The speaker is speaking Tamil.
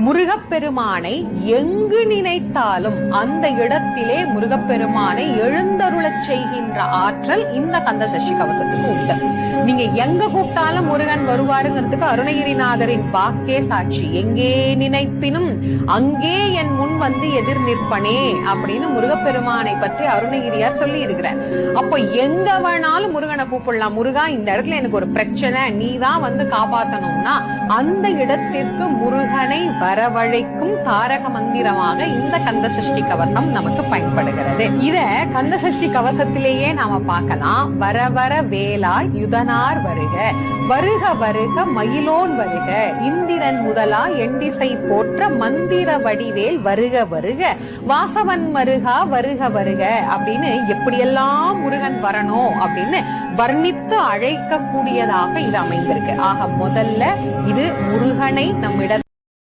முருகப்பெருமானை எங்கு நினைத்தாலும் அந்த இடத்திலே முருகப்பெருமானை எழுந்தருளச் செய்கின்ற ஆற்றல் இந்த கந்த சஷ்டி கவசத்துக்கு உண்டு. நீங்க எங்க கூப்பிட்டாலும் முருகன் வருவாருங்கிறதுக்கு அருணகிரிநாதரின் வாக்கே சாட்சி. எங்கே நினைப்பினும் அங்கே என் முன் வந்து எதிர் நிற்பனே அப்படின்னு முருகப்பெருமானை பற்றி அருணகிரியார் சொல்லி இருக்கிறார். அப்போ எங்க வேணாலும் முருகனை கூப்பிடலாம். முருகா, இந்த இடத்துல எனக்கு ஒரு பிரச்சனை, நீதான் வந்து காப்பாத்தணும்னா அந்த இடத்திற்கு முருகனை வரவழைக்கும் தாரக மந்திரமாக இந்த கந்த சஷ்டி கவசம் நமக்கு பயன்படுகிறது. இத கந்த சஷ்டி கவசத்திலேயே நாம பார்க்கலாம். வர வர வேலாய் யுதனார் வருக, வருக வருக மயிலோன் வருக, இந்திரன் முதலா எண்டிசை போற்ற மந்திர வடிவேல் வருக வருக, வாசவன் மருகா வருக வருக அப்படின்னு எப்படியெல்லாம் முருகன் வரணும் அப்படின்னு வர்ணித்து அழைக்க கூடியதாக இது அமைந்திருக்கு. ஆக முதல்ல இது முருகனை நம்மிடத்தில்